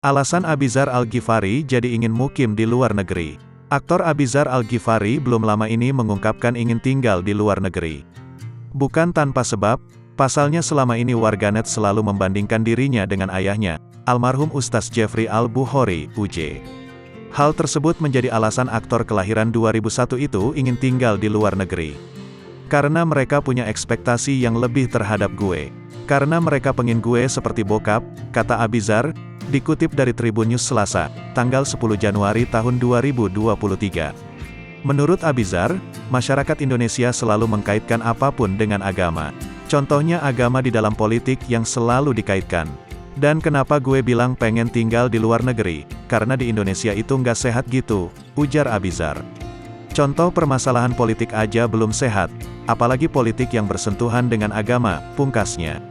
Alasan Abizar Al-Ghifari jadi ingin mukim di luar negeri. Aktor Abizar Al-Ghifari belum lama ini mengungkapkan ingin tinggal di luar negeri. Bukan tanpa sebab, pasalnya selama ini warganet selalu membandingkan dirinya dengan ayahnya, almarhum Ustaz Jeffrey Al-Bukhari, UJ. Hal tersebut menjadi alasan aktor kelahiran 2001 itu ingin tinggal di luar negeri. Karena mereka punya ekspektasi yang lebih terhadap gue. Karena mereka pengen gue seperti bokap, kata Abizar, dikutip dari Tribun News Selasa, tanggal 10 Januari tahun 2023. Menurut Abizar, masyarakat Indonesia selalu mengkaitkan apapun dengan agama. Contohnya agama di dalam politik yang selalu dikaitkan. Dan kenapa gue bilang pengen tinggal di luar negeri? Karena di Indonesia itu nggak sehat gitu, ujar Abizar. Contoh permasalahan politik aja belum sehat, apalagi politik yang bersentuhan dengan agama, pungkasnya.